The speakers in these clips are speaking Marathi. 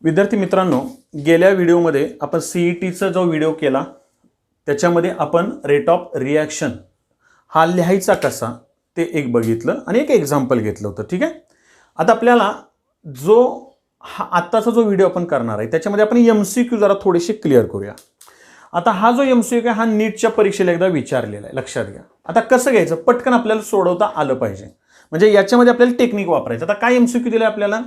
विद्यार्थी मित्रांनो, गेल्या व्हिडिओमध्ये आपण सीईटीचा जो व्हिडिओ केला त्याच्यामध्ये आपण रेट ऑफ रिॲक्शन हा लिहायचा कसा ते एक बघितलं आणि एक एक्झाम्पल घेतलं होतं. ठीक आहे. आता आपल्याला जो हा आत्ताचा जो व्हिडिओ आपण करणार आहे त्याच्यामध्ये आपण एमसीक्यू जरा थोडेसे क्लिअर करूया. आता हा जो एमसीक्यू आहे हा नीटच्या परीक्षेला एकदा विचारलेला आहे, लक्षात घ्या. आता कसं घ्यायचं, पटकन आपल्याला सोडवता आलं पाहिजे, म्हणजे याच्यामध्ये आपल्याला टेक्निक वापरायचं. आता काय एमसीक्यू दिलं आपल्याला,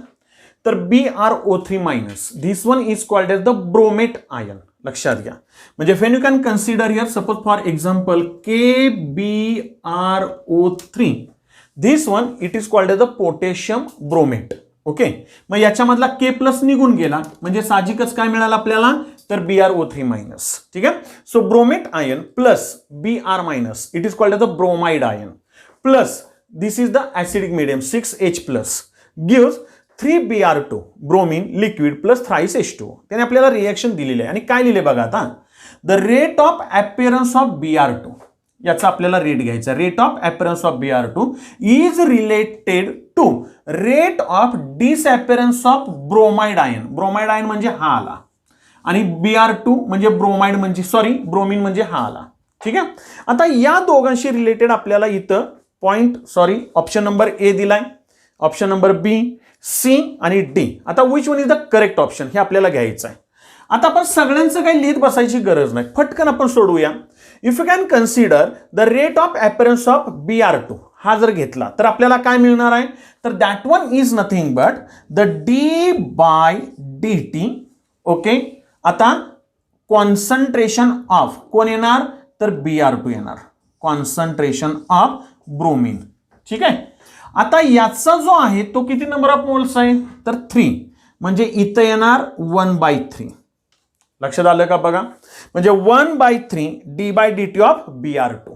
तर BrO3 minus this one is called as the bromate ion. लक्षात घ्या. म्हणजे when you can consider here suppose for example KBrO3 this one it is called as the potassium bromate. Okay. मग याच्यामधला K प्लस निघून गेला म्हणजे साहजिकच काय मिळालं आपल्याला, तर BrO3 मायनस. ठीक आहे. So bromate ion plus Br minus it is called as the bromide ion plus this is the acidic medium 6H plus gives 3Br2 bromine liquid plus thrice H2. त्याने आपल्याला रिएक्शन दिलेली आहे आणि काय लिहिले बघा आता, the rate of appearance of Br2 याचा आपल्याला रेट घ्यायचा. Rate of appearance of Br2 is related to rate of disappearance of bromide ion. Bromide ion म्हणजे हा आला आणि Br2 म्हणजे ब्रोमाइड म्हणजे ब्रोमीन म्हणजे हा आला. ठीक आहे. आता या दोघांशी रिलेटेड आपल्याला इथं पॉइंट ऑप्शन नंबर ए दिलाय, ऑप्शन नंबर बी, सी आणि डी. आता which one is the correct option हे आपल्याला घ्यायचं आहे. आता आपण सगळ्यांचं काही लिहित बसायची गरज नाही, फटकन आपण सोडवूया. If you can consider the rate of appearance of Br2 हा जर घेतला तर आपल्याला काय मिळणार आहे, तर that one is nothing but the d/dt. Okay. आता कॉन्सन्ट्रेशन ऑफ कोण येणार, तर Br2 येणार, कॉन्सन्ट्रेशन ऑफ ब्रोमीन. ठीक आहे. आता याचा जो आहे तो किती नंबर ऑफ मोल्स आहे, तर 3, म्हणजे इथं येणार 1/3. लक्षात आलं का बघा, म्हणजे 1/3 d/dt ऑफ Br2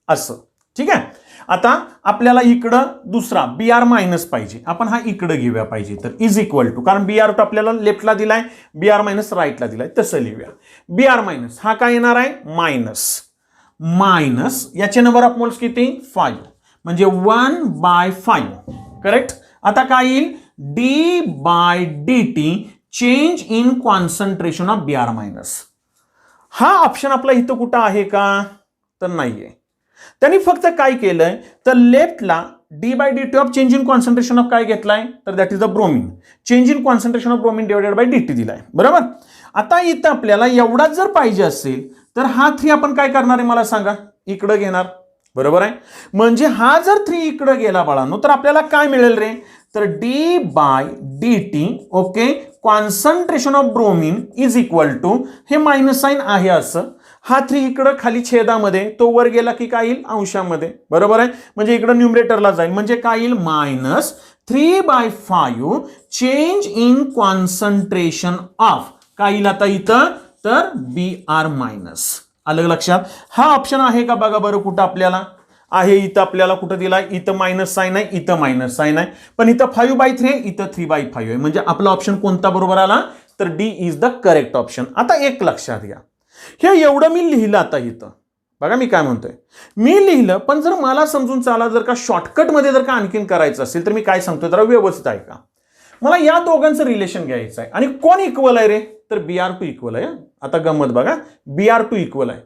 असं. ठीक आहे. आता आपल्याला इकडं दुसरा Br मायनस पाहिजे, आपण हा इकडं घेऊया पाहिजे, तर इज इक्वल टू, कारण Br2 आपल्याला लेफ्टला दिलाय, Br मायनस राईटला दिलाय, तसं लिहूया. Br मायनस हा काय येणार आहे, मायनस याचे नंबर ऑफ मोल्स किती, 5, म्हणजे 1/5. करेक्ट. आता काय येईल, d/dt change in concentration of Br minus. हा ऑप्शन आपला इथं कुठं आहे का, तर नाहीये. त्यांनी फक्त काय केलंय, तर लेफ्टला d/dt of change in concentration of काय घेतलाय, तर that is the bromine. Change in concentration of bromine divided by dt दिलाय. बरोबर. आता इथं आपल्याला एवढाच जर पाहिजे असेल तर हा 3 आपण काय करणार आहे मला सांगा, इकडं घेणार. बरोबर आहे. म्हणजे हा जर 3 इकडं गेला बाळांनो तर आपल्याला काय मिळेल रे, तर d/dt okay concentration of bromine is equal to, हे मायनस साइन आहे असं, हा 3 इकडं खाली छेदामध्ये, तो वर गेला की काय येईल, अंशामध्ये. बरोबर आहे. म्हणजे इकडं न्यूमरेटरला जाईल, म्हणजे काय येईल, minus 3/5 change in concentration of काय येईल आता इथं, तर Br मायनस. आलं लक्षात. हा ऑप्शन आहे का बघा बरं, कुठं आपल्याला आहे, इथं आपल्याला कुठं दिलाय, इथं मायनस साइन आहे, इथं मायनस साइन आहे, पण इथं 5/3 आहे, इथं 3/5 आहे. म्हणजे आपला ऑप्शन कोणता बरोबर आला, तर D is the correct option. आता एक लक्षात घ्या, हे एवढं मी लिहिलं. आता इथं बघा मी काय म्हणतोय, मी लिहिलं, पण जर मला समजून चाला, जर का शॉर्टकटमध्ये जर का आणखीन करायचं असेल तर मी काय सांगतोय जरा व्यवस्थित आहे का. मला या दोघांचं रिलेशन घ्यायचं आहे आणि कोण इक्वल आहे रे, तर Br2 इक्वल आहे. आता गंमत बघा, Br2 इक्वल आहे.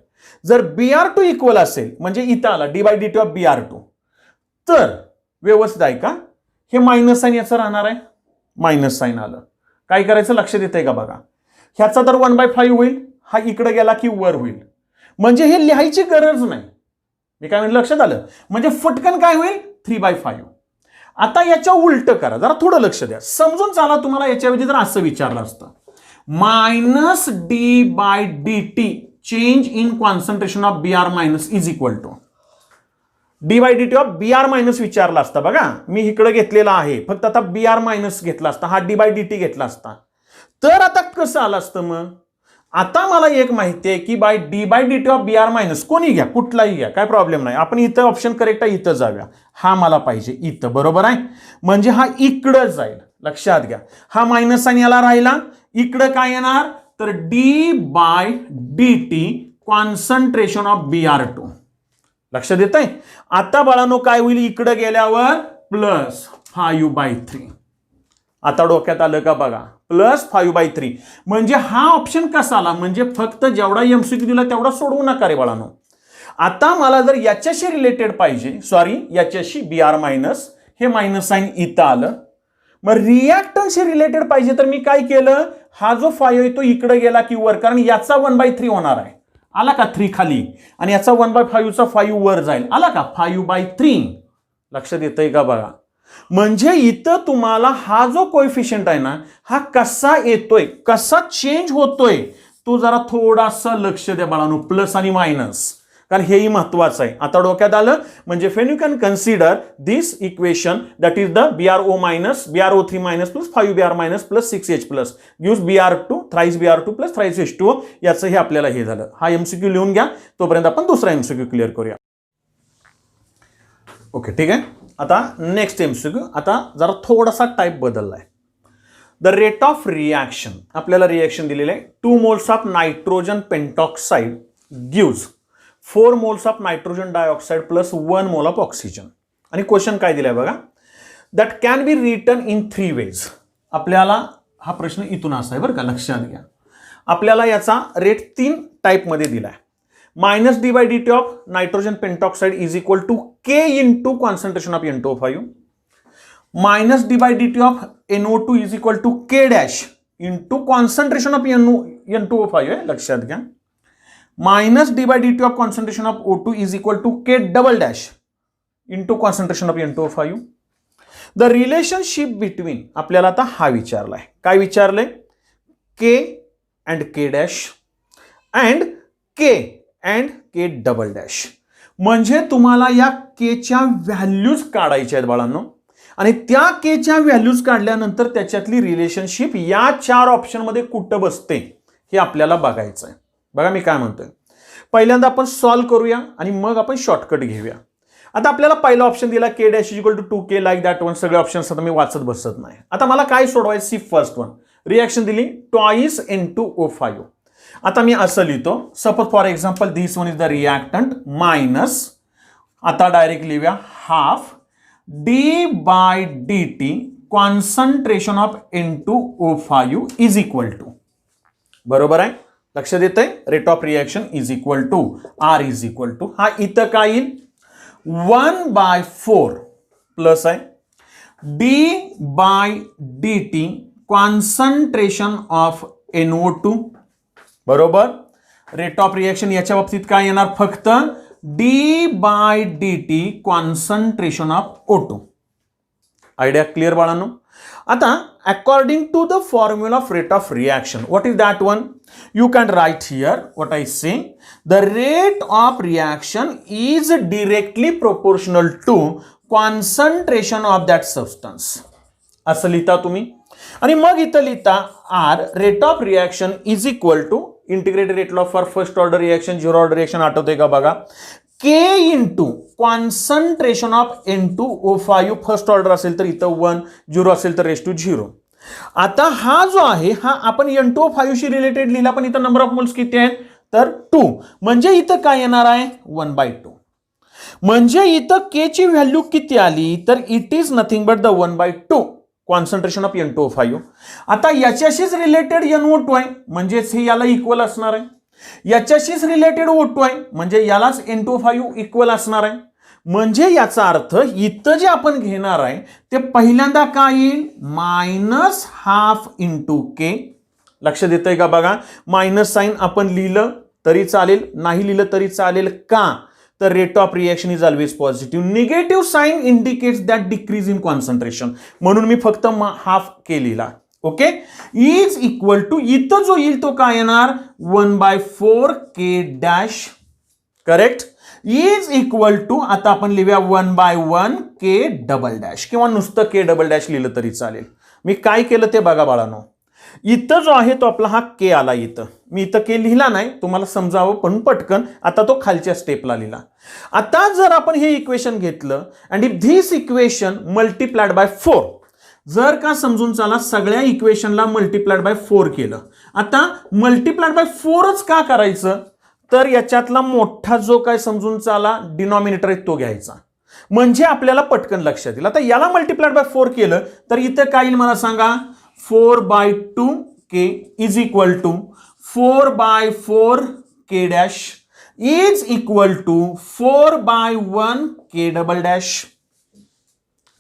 जर Br2 इक्वल असेल म्हणजे इथं आला d/dt ऑफ Br2, तर व्यवस्थित आहे का, हे मायनस साइन याचं राहणार आहे, मायनस साइन आलं. काय करायचं लक्षात येतंय का बघा, ह्याचा तर 1/5 होईल, हा इकडे गेला की वर होईल, म्हणजे हे लिहायची गरज नाही. मी काय म्हणलं, लक्षात आलं, म्हणजे फटकन काय होईल, 3/5. आता याच्या उलट करा, जरा थोडं लक्ष द्या, समजून चाला. तुम्हाला याच्याऐवजी जर असं विचारलं असतं, minus d/dt change in concentration of Br minus is equal to d/dt of Br minus विचारला असता. बघा मी इकडे घेतलेला आहे, फक्त आता Br मायनस घेतला असता, हा d/dt घेतला असता, तर आता कसं आलं असतं. मग आता मला एक माहिती आहे की bye d/dt of Br minus कोणी घ्या, कुठलाही घ्या, काय प्रॉब्लेम नाही. आपण इथं ऑप्शन करेक्ट आहे, इथं जाऊया. हा मला पाहिजे इथं. बरोबर आहे. म्हणजे हा इकडं जाईल. लक्षात घ्या, हा मायनस साइन याला राहिला, इकडं काय येणार, तर d/dt कॉन्सन्ट्रेशन ऑफ Br2. लक्षात येत आहे. आता बाळांनो काय होईल, इकडे गेल्यावर प्लस 5/3. आता डोक्यात आलं का बघा, +5/3 म्हणजे हा ऑप्शन कसा आला, म्हणजे फक्त जेवढा एमसीक्यू दिला तेवढा सोडवू नका रे बाळांनो. आता मला जर याच्याशी रिलेटेड पाहिजे, सॉरी याच्याशी BR मायनस, हे मायनस साइन इथं आलं. मग रिॲक्टन्सशी रिलेटेड पाहिजे तर मी काय केलं, हा जो 5 आहे तो इकडे गेला की वर, कारण याचा 1/3 होणार आहे. आला का 3 खाली, आणि याचा 1/5चा 5 वर जाईल. आला का 5/3. लक्षात येतंय का बघा. म्हणजे इथं तुम्हाला हा जो कोएफिशियंट आहे ना, हा कसा येतोय, कसा चेंज होतोय, तो जरा थोडासा लक्ष द्या बाळांनो. प्लस आणि मायनस, कारण हेही महत्वाचं आहे. आता डोक्यात आलं. म्हणजे Wien you can consider this equation that is the BRO minus BRO3 minus plus 5BR minus plus 6H plus gives BR2 thrice BR2 plus thrice H2O. याचं हे आपल्याला हे झालं. हा एमसीक्यू लिहून घ्या, तोपर्यंत आपण दुसरा एमसीक्यू क्लिअर करूया. ओके, ठीक आहे. आता नेक्स्ट एमसीक्यू, आता जरा थोडासा टाइप बदललाय. द रेट ऑफ रिॲक्शन, आपल्याला रिॲक्शन दिलेलं आहे. 2 moles of nitrogen pentoxide gives 4 moles of nitrogen dioxide plus 1 mole of oxygen. आणि क्वेश्चन काय दिलाय बघा, that can be written in 3 ways. आपल्याला हा प्रश्न इथून असा आहे बरं का, लक्षात घ्या. आपल्याला याचा रेट 3 टाईपमध्ये दिलाय. -d/dt of nitrogen pentoxide is equal to K into concentration of N2O5. -d/dt of NO2 is equal to K dash into concentration of N2O5 आहे, लक्षात घ्या. -d/dt of concentration of O2 is equal to K double dash into concentration of N2O5. The relationship between, आपल्याला आता हा विचारलाय. काय विचारलंय, K and K dash and K and K double dash. म्हणजे तुम्हाला या Kच्या व्हॅल्यूज काढायच्या आहेत बाळांनो, आणि त्या Kच्या व्हॅल्यूज काढल्यानंतर त्याच्यातली रिलेशनशिप या 4 ऑप्शनमध्ये कुठं बसते हे आपल्याला बघायचं आहे. बघा मी काय म्हणतोय, पहिल्यांदा आपण सॉल्व्ह करूया आणि मग आपण शॉर्टकट घेऊया. आता आपल्याला पहिला ऑप्शन दिला K dash is equal to 2K like that one. सगळे ऑप्शन्स आता मी वाचत बसत नाही. आता मला काय सोडवायचं, सी फर्स्ट वन. रिॲक्शन दिली ट्वाइस N2O5. आता मी असं लिहितो, suppose for example this one is the reactant minus, आता डायरेक्ट लिहूया, half d/dt concentration of N2O5 is equal to, बरोबर आहे, लक्षात येतंय, rate of reaction is equal to R is equal to, हा इथं काय येईल 1/4 प्लस आहे d/dt कॉन्सन्ट्रेशन ऑफ NO2, बरोबर. रेट ऑफ रिॲक्शन याच्या बाबतीत काय येणार, फक्त d/dt concentration of O2. Idea clear बाळांनो. आता according to the formula of rate of reaction, what is that one, you can write here what I say, the rate of reaction is directly proportional to concentration of that substance. असं लिहिता तुम्ही, आणि मग इथं लिहिता R rate of reaction is equal to integrated rate of for first order reaction, zero order reaction आठवते का बघा, K into concentration of N2O5. First order असेल तर इथं 1, 0 असेल तर रेस टू 0. आता हा जो आहे हा आपण N2O5 शी रिलेटेड लिहिला, पण इथं नंबर ऑफ मोल्स किती आहेत तर 2, म्हणजे इथं काय येणार आहे 1/2. म्हणजे इथं K ची व्हॅल्यू किती आली तर it is nothing but the 1/2 concentration of N2O5. आता याच्याशीच रिलेटेड NO2 आहे, म्हणजेच हे याला इक्वल असणार आहे. याच्याशीच रिलेटेड O2 आहे, म्हणजे यालाच N2O5 इक्वल असणार आहे. म्हणजे याचा अर्थ इथं जे आपण घेणार आहे ते पहिल्यांदा काय येईल -½ इंटू K. लक्षात येतंय का बघा, मायनस साइन आपण लिहिलं तरी चालेल, नाही लिहिलं तरी चालेल, का तर rate of reaction is always positive. Negative sign indicates that decrease in concentration, म्हणून मी फक्त हाफ K लिहिला. ओके, इज इक्वल टू इथं जो येईल तो काय येणार 1/4 K dash, correct, is equal to आता आपण लिहूया 1/1 K डबल डॅश, किंवा नुसतं K डबल डॅश लिहिलं तरी चालेल. मी काय केलं ते बघा बाळांनो, इथं जो आहे तो आपला हा K आला, इथं मी इथं K लिहिला नाही, तुम्हाला समजावं पण पटकन, आता तो खालच्या स्टेपला लिहिला. आता जर आपण हे इक्वेशन घेतलं and if this equation multiplied by 4, जर का समजून चला सगळ्या इक्वेशनला मल्टिप्लाइड बाय 4 केलं. आता मल्टिप्लाइड बाय 4च का करायचं तर याच्यातला मोठा जो काय समजून चाला डिनॉमिनेटर आहे तो घ्यायचा. म्हणजे आपल्याला पटकन लक्षात येईल. आता याला मल्टिप्लाइड बाय 4 केलं तर इथं काय येईल मला सांगा. 4/2k is equal to 4/4k dash is equal to 4/1k double dash.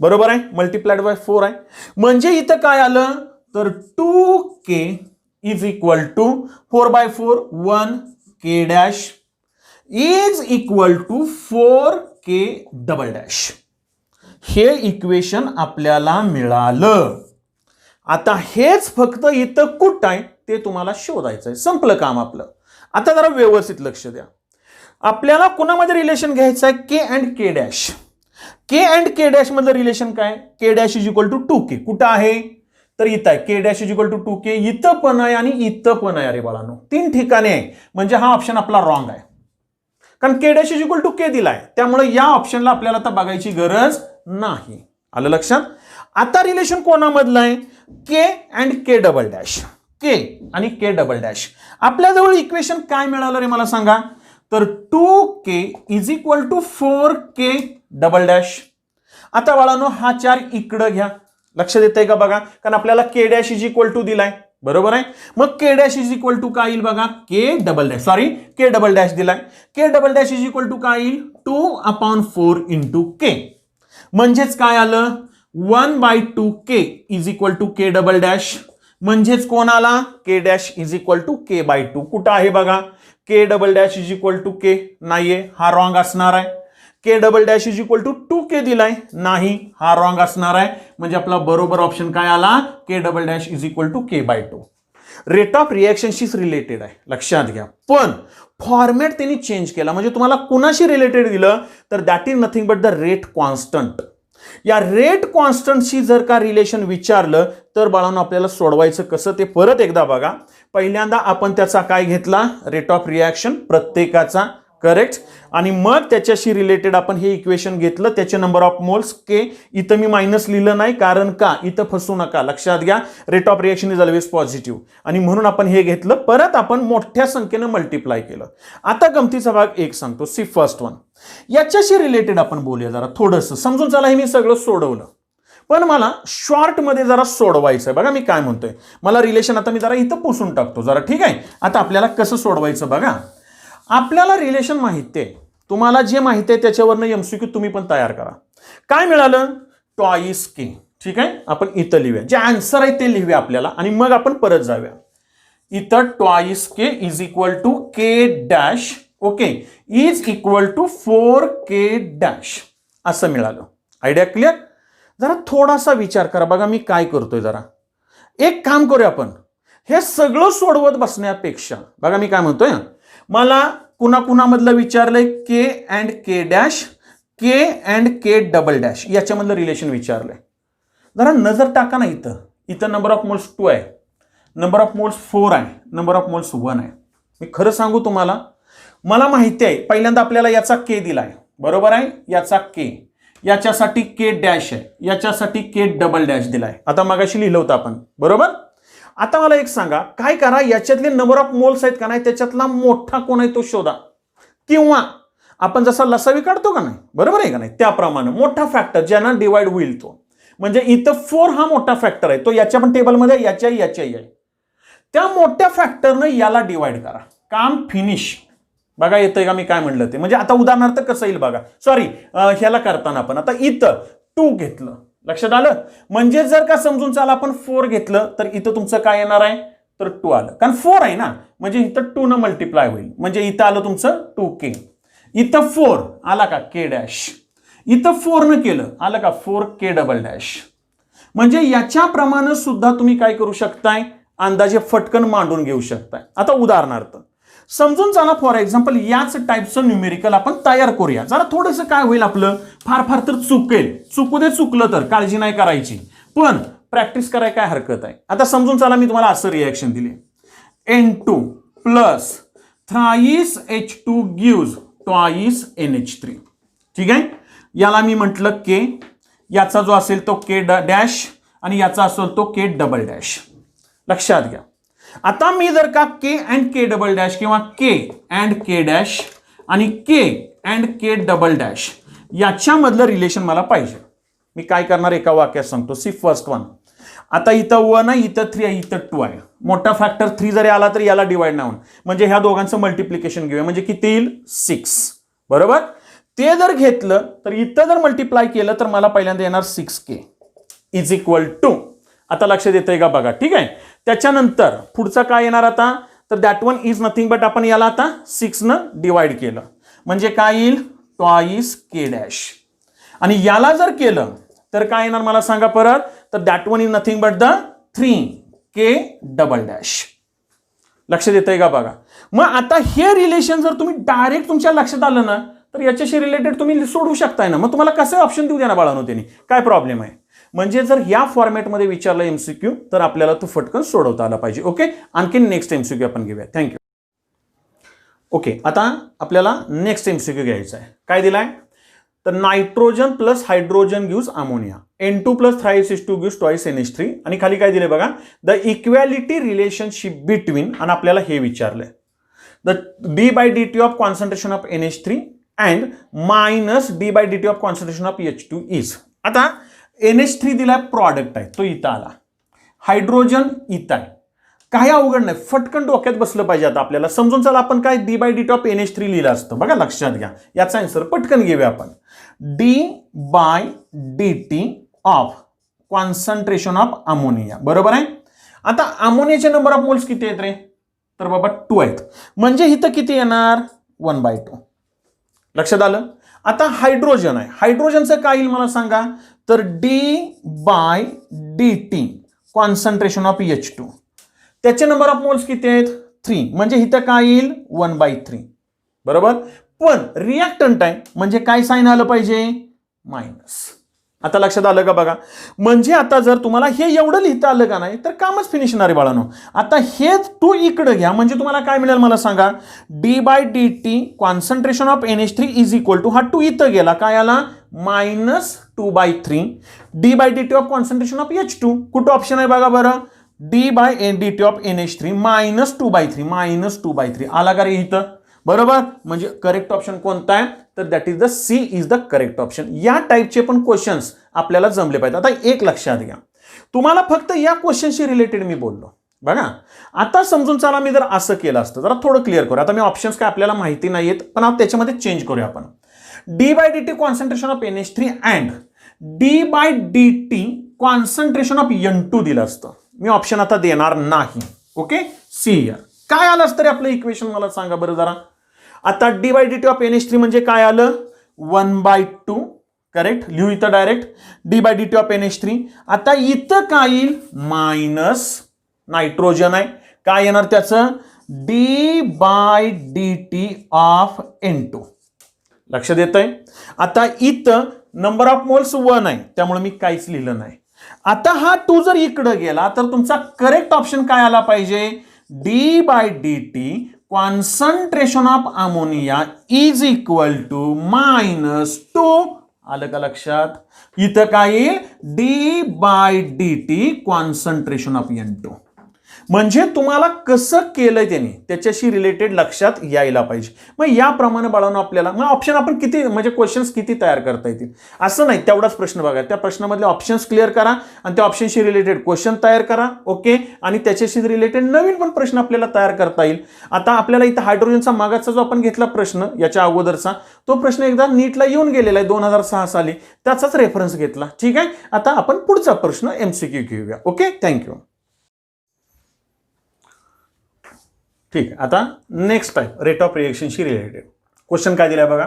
बरोबर आहे. मल्टिप्लाइड बाय 4 आहे म्हणजे इथं काय आलं तर 2k is equal to 4/4 1k dash is equal to 4k double dash. हे इक्वेशन आपल्याला मिळालं. आता हेच फक्त इथं कुठं आहे ते तुम्हाला शोधायचं आहे. संपलं काम आपलं. आता जरा व्यवस्थित लक्ष द्या. आपल्याला कोणामध्ये रिलेशन घ्यायचं आहे के and K dash. K and K dash मधलं रिलेशन काय. K dash is equal to 2k. कुठं आहे तर इथं आहे. K dash is equal to 2k. इथं पण आहे आणि इथं पण आहे. अरे बाळांनो 3 ठिकाणी आहे म्हणजे हा ऑप्शन आपला रॉंग आहे. कारण k dash is equal to k दिलाय त्यामुळे या ऑप्शनला आपल्याला आता बघायची गरज नाही. आलं लक्षात. आता रिलेशन कोणामधलं आहे के and k double dash. K आणि के डबल डॅश. आपल्याजवळ इक्वेशन काय मिळालं रे मला सांगा तर 2k is equal to 4k double dash. आता बाळांनो हा 4 इकडं घ्या. लक्ष देताय का बघा. कारण आपल्याला k dash is equal to दिलाय. बरोबर आहे. मग k dash is equal to काय येईल बघा k double dash sorry k double dash दिलाय. K double dash is equal to काय येईल 2/4 इंटू के. म्हणजेच काय आलं 1/2k is equal to k double dash. म्हणजेच कोण आला k dash is equal to k/2. कुठं आहे बघा k double dash is equal to k नाहीये हा रॉंग असणार आहे. K double dash is equal to 2k दिलाय नाही हा रॉंग असणार आहे. म्हणजे आपला बरोबर ऑप्शन काय आला k double dash is equal to k/2. Rate of रिएक्शनशी रिलेटेड आहे लक्षात घ्या. पण फॉर्मॅट त्यांनी चेंज केला म्हणजे तुम्हाला कुणाशी रिलेटेड दिलं तर that is nothing but the rate constant. या रेट कॉन्स्टंटशी जर का रिलेशन विचारलं तर बाळांनो आपल्याला सोडवायचं कसं ते परत एकदा बघा. पहिल्यांदा आपण त्याचा काय घेतला रेट ऑफ रिॲक्शन प्रत्येकाचा करेक्ट आणि मग त्याच्याशी रिलेटेड आपण हे इक्वेशन घेतलं त्याचे नंबर ऑफ मोल्स के. इथं मी मायनस लिहिलं नाही कारण का इथं फसू नका लक्षात घ्या. Rate of reaction is always positive आणि म्हणून आपण हे घेतलं. परत आपण मोठ्या संख्येनं मल्टिप्लाय केलं. आता गमतीचा भाग एक सांगतो. सी फर्स्ट वन याच्याशी रिलेटेड आपण बोलूया जरा थोडंसं समजून चला. हे मी सगळं सोडवलं पण मला शॉर्ट मध्ये जरा सोडवायचं आहे. बघा मी काय म्हणतोय. मला रिलेशन आता मी जरा इथं पुसून टाकतो जरा ठीक आहे. आता आपल्याला कसं सोडवायचं बघा. आपल्याला रिलेशन माहिती आहे. तुम्हाला जे माहिती आहे त्याच्यावरनं एमसीक्यू तुम्ही पण तयार करा. काय मिळालं ट्वाइस के. ठीक आहे. आपण इथं लिहूया जे आन्सर आहे ते लिहूया आपल्याला आणि मग आपण परत जाऊया. इथं twice K is equal to K dash okay is equal to 4k dash असं मिळालं. Idea clear. जरा थोडासा विचार करा. बघा मी काय करतोय जरा एक काम करूया आपण. हे सगळं सोडवत बसण्यापेक्षा बघा मी काय म्हणतोय. मला कुणाकुणामधलं विचारलंय k and K dash K and k double dash याच्यामधलं रिलेशन विचारलंय. जरा नजर टाका ना. इथं इथं नंबर ऑफ मोल्स 2 आहे. नंबर ऑफ मोल्स 4 आहे. नंबर ऑफ मोल्स 1 आहे. मी खरं सांगू तुम्हाला मला माहिती आहे. पहिल्यांदा आपल्याला याचा के दिलाय बरोबर आहे. याचा के याच्यासाठी के डॅश आहे. याच्यासाठी के डबल डॅश दिलाय. आता मगाशी लिहिलं होतं आपण बरोबर. आता मला एक सांगा काय करा. याच्यातले नंबर ऑफ मोल्स आहेत का नाही त्याच्यातला मोठा कोण आहे तो शोधा. किंवा आपण जसा लसावी काढतो का नाही बरोबर आहे का नाही त्याप्रमाणे मोठा फॅक्टर ज्यांना डिवाइड होईल तो. म्हणजे इथं 4 हा मोठा फॅक्टर आहे. तो याच्या पण टेबलमध्ये याच्याही आहे. त्या मोठ्या फॅक्टरनं याला डिवाइड करा. काम फिनिश. बघा येतंय का मी काय म्हणलं ते. म्हणजे आता उदाहरणार्थ कसं येईल बघा. सॉरी ह्याला करताना आपण आता इथं 2 घेतलं लक्षात आलं. म्हणजे जर का समजून चाल आपण 4 घेतलं तर इथं तुमचं काय येणार आहे तर 2 आलं. कारण 4 आहे ना म्हणजे इथं 2 न मल्टिप्लाय होईल. म्हणजे इथं आलं तुमचं 2k. इथं 4 आला का के डॅश. इथं 4 न केलं आलं का 4k डबल डॅश. म्हणजे याच्याप्रमाणे सुद्धा तुम्ही काय करू शकताय अंदाजे फटकन मांडून घेऊ शकताय. आता उदाहरणार्थ समजून चला फॉर एक्झाम्पल याच टाईपचं न्यूमेरिकल आपण तयार करूया. जरा थोडंसं काय होईल आपलं फार तर चुकेल. चुकू दे चुकलं तर काळजी नाही करायची पण प्रॅक्टिस करायला काय हरकत आहे. आता समजून चला मी तुम्हाला असं रिएक्शन दिले. N2 plus thrice H2 gives twice NH3. ठीक आहे. याला मी म्हटलं के. याचा जो असेल तो के डॅश आणि याचा असेल तो के डबल डॅश. लक्षात घ्या. आता मी जर का k and k double dash किंवा के अँड के डॅश आणि k and k double dash याच्यामधलं रिलेशन मला पाहिजे. मी काय करणार एका वाक्यात सांगतो. See first one. आता इथं 1 आहे, इथं 3 आहे, इथं 2 आहे. मोठा फॅक्टर 3 जरी आला तर याला डिवाइड नाही होऊन, म्हणजे ह्या दोघांचं मल्टिप्लिकेशन घेऊया, म्हणजे किती येईल 6. बरोबर. ते जर घेतलं तर इथं जर मल्टिप्लाय केलं तर मला पहिल्यांदा येणार 6k इज इक्वल टू. आता लक्ष देतंय का बघा. ठीक आहे. त्याच्यानंतर पुढचा काय येणार आता, तर that one is nothing but आपण याला आता 6 न डिवाइड केलं म्हणजे काय येईल ट्वाइस k डॅश. आणि याला जर केलं तर काय येणार मला सांगा परत, तर that one is nothing but the 3k double dash. लक्ष देतंय का बघा. मग आता हे रिलेशन जर तुम्ही डायरेक्ट तुमच्या लक्षात आलं ना तर याच्याशी रिलेटेड तुम्ही सोडवू शकताय ना. मग तुम्हाला कसं ऑप्शन देऊ द्या ना बाळांनो त्यांनी, काय प्रॉब्लेम आहे. म्हणजे जर या फॉर्मॅटमध्ये विचारलं एमसीक्यू तर आपल्याला तो फटकन सोडवता आला पाहिजे. ओके. आणखी नेक्स्ट एमसीक्यू आपण घेऊया. थँक्यू. ओके. आता आपल्याला नेक्स्ट एमसीक्यू घ्यायचा आहे. काय दिलाय, तर nitrogen plus hydrogen gives ammonia, N2 plus thrice gives twice NH3. आणि खाली काय दिले बघा, द इक्वॅलिटी रिलेशनशिप बिटवीन, आणि आपल्याला हे विचारलंय the d/dt of concentration of NH3 and minus d/dt of concentration of H2 is. आता NH3 दिलाय प्रॉडक्ट आहे, तो इथं आला. हायड्रोजन इथं आहे. काही अवघड नाही, फटकन डोक्यात बसलं पाहिजे. आता आपल्याला समजून चला आपण काय d/dt ऑफ NH3 लिहिलं असतं बघा. लक्षात घ्या. याचा आन्सर पटकन घेऊया आपण. d/dt of concentration of ammonia. बरोबर आहे. आता अमोनियाचे नंबर ऑफ मोल्स किती आहेत रे, तर बाबा 2 आहेत. म्हणजे इथं किती येणार 1/2. लक्षात आलं. आता हायड्रोजन आहे. हायड्रोजनचं काय येईल मला सांगा, तर d/dt कॉन्सन्ट्रेशन ऑफ H2. त्याचे नंबर ऑफ मोल्स किती आहेत 3. म्हणजे इथं काय येईल 1/3. बरोबर. पण रिॲक्टंट आहे म्हणजे काय साइन आलं पाहिजे मायनस. आता लक्षात आलं का बघा. म्हणजे आता जर तुम्हाला हे एवढं लिहिता आलं का नाही तर कामच फिनिश होणार आहे बाळांनो. आता हेच टू इकडे घ्या म्हणजे तुम्हाला काय मिळेल मला सांगा, d/dt concentration of NH3 is equal to, हा 2 इथं गेला काय आला -2/3 d/dt of concentration of H2. कुठं ऑप्शन आहे बघा बरं, d/dt ऑफ NH3 -2/3 आला का रे इथं. बरोबर. म्हणजे करेक्ट ऑप्शन कोणता आहे, तर that is the C is the correct option. या टाईपचे पण क्वेश्चन्स आपल्याला जमले पाहिजेत. आता एक लक्षात घ्या, तुम्हाला फक्त या क्वेश्चनशी रिलेटेड मी बोललो बघा. आता समजून चला मी जर असं केलं असतं, जरा थोडं क्लिअर करू. आता मी ऑप्शन्स काय आपल्याला माहिती नाहीयेत पण आता त्याच्यामध्ये चेंज करूया आपण. d/dt concentration of NH3 and d/dt concentration of N2 दिलं असतं. मी ऑप्शन आता देणार नाही. ओके. सी हिअर काय आलं असतं रे आपलं इक्वेशन मला सांगा बरं जरा. आता d/dt ऑफ NH3 म्हणजे काय आलं 1/2. करेक्ट. लिहू इथं डायरेक्ट d/dt ऑफ NH3. आता इथं काय येईल मायनस नायट्रोजन आहे, काय येणार त्याचं d/dt ऑफ N2. लक्ष देतंय. आता इथं नंबर ऑफ मोल्स 1 आहे त्यामुळे मी काहीच लिहिलं नाही. आता हा 2 जर इकडे गेला तर तुमचा करेक्ट ऑप्शन काय आला पाहिजे, d/dt concentration of ammonia is equal to -2. आलं का लक्षात. इथं काय येईल d/dt कॉन्सन्ट्रेशन ऑफ N2. म्हणजे तुम्हाला कसं केलंय त्यांनी त्याच्याशी रिलेटेड लक्षात यायला पाहिजे. मग याप्रमाणे बाळांनो आपल्याला मग ऑप्शन आपण किती म्हणजे क्वेश्चन्स किती तयार करता येतील असं नाही, तेवढाच प्रश्न बघा. त्या प्रश्नामधले ऑप्शन्स क्लिअर करा आणि त्या ऑप्शनशी रिलेटेड क्वेश्चन तयार करा. ओके. आणि त्याच्याशी रिलेटेड नवीन पण प्रश्न आपल्याला तयार करता येईल. आता आपल्याला इथं हायड्रोजनचा मागाचा जो आपण घेतला प्रश्न याच्या अगोदरचा तो प्रश्न एकदा नीटला येऊन गेलेला आहे 2006 साली, त्याचाच रेफरन्स घेतला. ठीक आहे. आता आपण पुढचा प्रश्न MCQ घेऊया. ओके. थँक्यू. ठीक आहे. आता नेक्स्ट टाईप रेट ऑफ रिएक्शनशी रिलेटेड क्वेश्चन काय दिलाय बघा.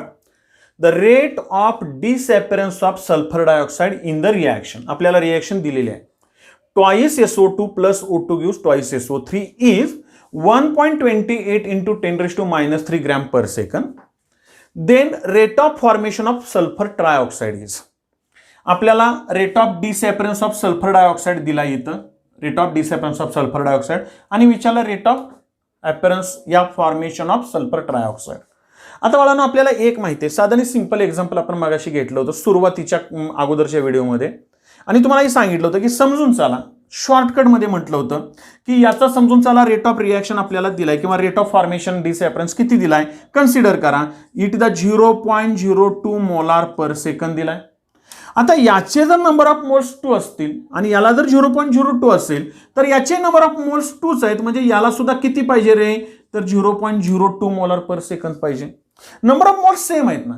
The rate of disappearance of sulphur dioxide in the reaction. आपल्याला रिएक्शन दिलेली आहे. Twice SO2 plus O2 gives twice SO3 is 1.28 into 10⁻³ gram per second. Then rate of formation of sulphur trioxide is. आपल्याला rate of disappearance of sulphur dioxide दिला इथं, rate of disappearance of sulphur dioxide, आणि विचारलं रेट ऑफ अपीअरन्स या फॉर्मेशन ऑफ सल्फर ट्रायऑक्साइड. आता बाळांनो आपल्याला एक माहिती आहे, साधारण सिंपल एक्झाम्पल आपण मागाशी घेतलं होतं सुरुवातीच्या अगोदरच्या व्हिडिओमध्ये, आणि तुम्हाला हे सांगितलं होतं की समजून चला शॉर्टकटमध्ये म्हटलं होतं की याचा समजून चला रेट ऑफ रिॲक्शन आपल्याला दिलाय किंवा रेट ऑफ फॉर्मेशन डिसॅपरन्स किती दिलाय कन्सिडर करा. It the 0.02 molar per second दिलाय. आता याचे जर नंबर ऑफ मोल्स 2 असतील आणि याला जर 0.02 असेल तर याचे नंबर ऑफ मोल्स 2च आहेत, म्हणजे याला सुद्धा किती पाहिजे रे, तर 0.02 मोलार पर सेकंद पाहिजे. नंबर ऑफ मोल्स सेम आहेत ना,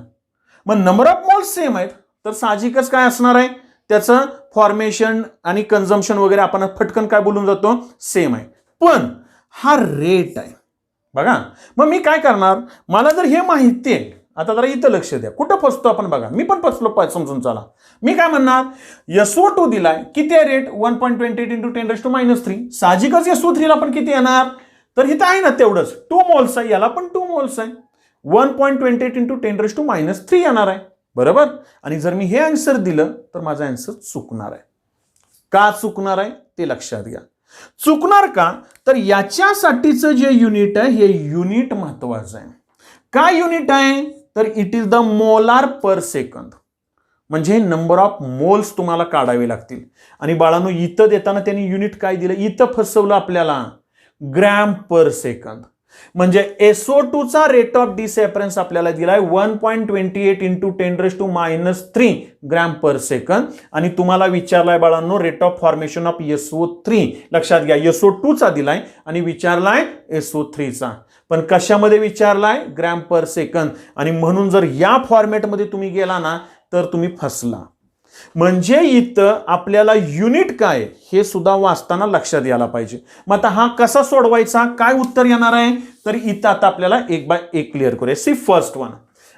मग नंबर ऑफ मोल्स सेम आहेत तर साहजिकच काय असणार आहे, त्याचं फॉर्मेशन आणि कन्झम्पशन वगैरे आपण फटकन काय बोलून जातो, सेम आहे. पण हा रेट आहे बघा. मग मी काय करणार, मला जर हे माहिती आहे, आता जरा इथं लक्ष द्या, कुठं फसतो आपण बघा, मी पण फसलो समजून चला. मी काय म्हणणार, SO2 दिलाय, किती आहे रेट, 1.28 × 10⁻³ साहजिकच SO3 ला पण किती येणार, तर इथं आहे ना तेवढंच 2 मोल्स आहे, याला पण 2 मोल्स आहे, 1.28 × 10⁻³ येणार आहे बरोबर. आणि जर मी हे आन्सर दिलं तर माझा आन्सर चुकणार आहे. का चुकणार आहे ते लक्षात घ्या. चुकणार का, तर याच्यासाठीचं जे युनिट आहे हे युनिट महत्वाचं आहे. काय युनिट आहे, तर it is the molar per second, म्हणजे नंबर ऑफ मोल्स तुम्हाला काढावे लागतील. आणि बाळांनो इथं देताना त्यांनी युनिट काय दिलं, इथं फसवलं आपल्याला, ग्रॅम पर सेकंद. म्हणजे SO2 चा रेट ऑफ डिसॅपरन्स आपल्याला दिलाय 1.28 × 10⁻³ ग्रॅम पर सेकंद. आणि तुम्हाला विचारलाय बाळांनो rate of formation of SO3, लक्षात घ्या SO2 चा दिलाय आणि विचारलाय SO3 चा, पण कशामध्ये विचारलाय, ग्रॅम पर सेकंद. आणि म्हणून जर या फॉर्मॅटमध्ये तुम्ही गेला ना तर तुम्ही फसला. म्हणजे इथं आपल्याला युनिट काय हे सुद्धा वाचताना लक्षात यायला पाहिजे. मग आता हा कसा सोडवायचा, काय उत्तर येणार आहे, तर इथं आता आपल्याला 1 बाय 1 क्लिअर करूया. सी फर्स्ट वन,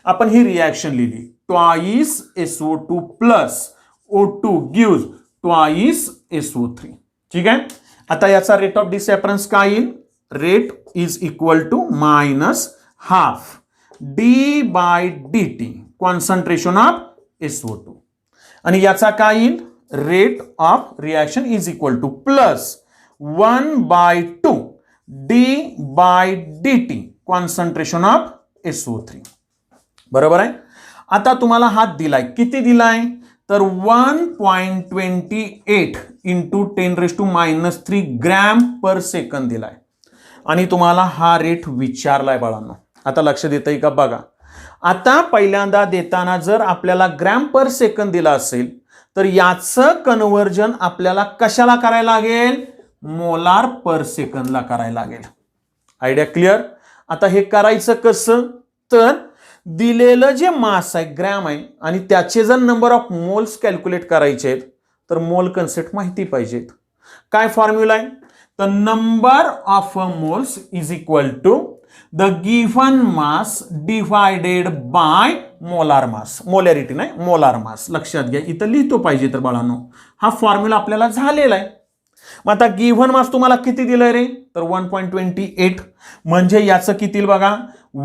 आपण ही रिॲक्शन लिहिली, twice SO2 plus O2 gives twice SO3. ठीक आहे. आता याचा रेट ऑफ डिसॅपरन्स काय येईल, rate is equal to -½ d/dt concentration of SO2. आणि याचा काय येईल, rate of reaction is equal to +1/2 d/dt concentration of SO3 बरोबर आहे. आता तुम्हाला हात दिलाय, किती दिलाय, तर 1.28 × 10⁻³ ग्रॅम पर सेकंद दिलाय. आणि तुम्हाला हा रेट विचारलाय बाळांनो. आता लक्ष देताय का बघा. आता पहिल्यांदा देताना जर आपल्याला ग्रॅम पर सेकंद दिला असेल तर याचं कन्व्हर्जन आपल्याला कशाला करायला लागेल, मोलार पर सेकंदला करायला लागेल. Idea clear. आता हे करायचं कसं, तर दिलेलं जे मास आहे ग्रॅम आहे आणि त्याचे जर नंबर ऑफ मोल्स कॅल्क्युलेट करायचे आहेत तर मोल कन्सेप्ट माहिती पाहिजेत. काय फॉर्म्युला आहे, तर number of moles is equal to the given mass divided by molar mass. Molarity नाही, मोलार मास. लक्षात घ्या, इथं लिहितो पाहिजे तर बाळांनो, हा फॉर्म्युला आपल्याला झालेला आहे. मग आता गिव्हन मास तुम्हाला किती दिलंय रे, तर 1.28. म्हणजे याचं किती बघा,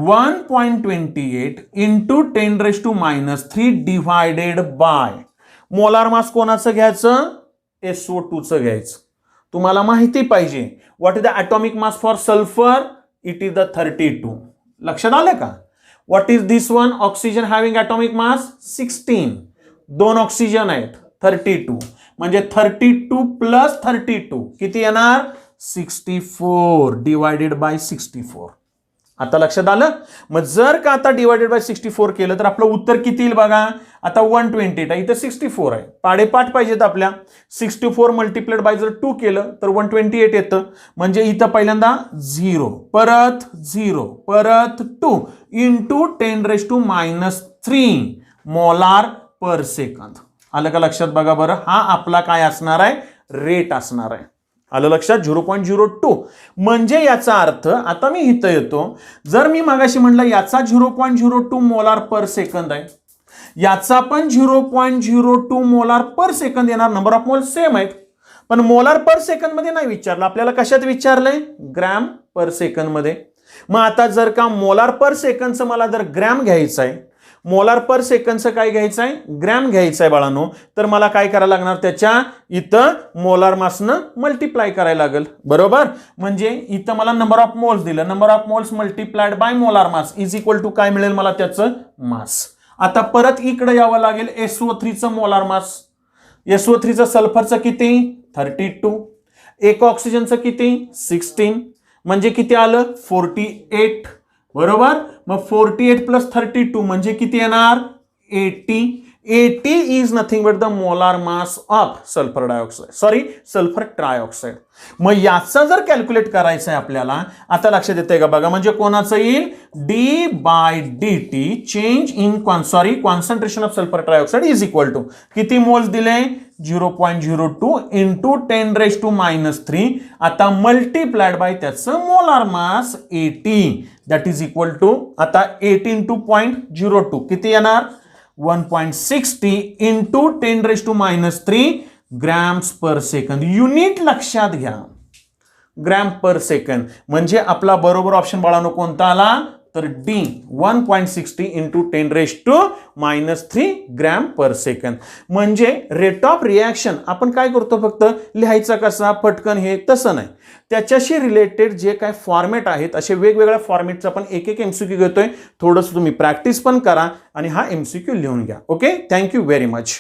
1.28 × 10⁻³ डिवायडेड बाय मोलार मास कोणाचं घ्यायचं, SO2चं घ्यायचं. तुम्हाला माहिती पाहिजे what is the atomic mass for sulphur, it is the 32. लक्षात आलं का. What is this one, oxygen having atomic mass 16. 2 oxygen आहेत 32. म्हणजे 32 + 32 किती येणार, 64 डिवायडेड बाय 64. आता लक्षात आलं. मग जर का आता डिवायडेड बाय 64 केलं तर आपलं उत्तर किती येईल बघा. आता 128 आहे, इथं 64 आहे, पाडेपाठ पाहिजेत आपल्या. 64 मल्टिप्लाइड बाय जर 2 केलं तर 128 येतं. म्हणजे इथं पहिल्यांदा 0 परत 0 परत 2 × 10⁻³ मोलार पर सेकंद. आलं का लक्षात बघा बरं. हा आपला काय असणार आहे, रेट असणार आहे. आलं लक्षात, 0.02. म्हणजे याचा अर्थ, आता मी इथं येतो, जर मी मगाशी म्हटलं याचा 0.02 मोलार पर सेकंद आहे, याचा पण 0.02 मोलार पर सेकंद येणार, नंबर ऑफ मोल सेम आहेत, पण मोलार पर सेकंद मध्ये नाही विचारलं आपल्याला, कशात विचारलंय, ग्रॅम पर सेकंद मध्ये. मग आता जर का मोलार पर सेकंदचं मला जर ग्रॅम घ्यायचं आहे, मोलार पर सेकंदचं काय घ्यायचं आहे, ग्रॅम घ्यायचं आहे बाळांनो, तर मला काय करायला लागणार, त्याच्या इथं मोलार मासनं मल्टिप्लाय करायला लागेल बरोबर. म्हणजे इथं मला नंबर ऑफ मोल्स दिलं, number of moles multiplied by molar mass is equal to काय मिळेल मला, त्याचं मास. आता परत इकडे यावं लागेल, SO3चं मोलार मास. SO3चं सल्फरचं किती, 32. एका ऑक्सिजनचं किती 16 म्हणजे किती आलं 48 बरोबर. मग 48 प्लस 32 म्हणजे किती येणार 80. 80 is nothing but the molar mass of sulphur dioxide sulphur trioxide. मग याचा जर कॅल्क्युलेट करायचं आहे आपल्याला आता लक्षात येतंय का बघा. म्हणजे कोणाचं येईल d/dt change in concentration of sulphur trioxide is equal to किती मोल्स दिले 0.02 इंटू 10⁻³ आता मल्टिप्लाइड बाय त्याचं molar mass 80 that is equal to आता 80 इंटू 0.02 किती येणार 1.60 into 10⁻³ grams per second. Unit लक्षात घ्या ग्रॅम पर सेकंद. म्हणजे आपला बरोबर ऑप्शन बाळांनो कोणता आला तर D 1.60 into 10⁻³ gram per second. म्हणजे रेट ऑफ रिॲक्शन आपण काय करतो फक्त लिहायचा कसा पटकन हे तसं नाही. त्याच्याशी रिलेटेड जे काय फॉर्मॅट आहेत असे वेगवेगळ्या फॉर्मॅटचा आपण एक एक एमसीक्यू घेतोय. थोडंसं तुम्ही प्रॅक्टिस पण करा आणि हा एमसीक्यू लिहून घ्या. Okay thank you very much.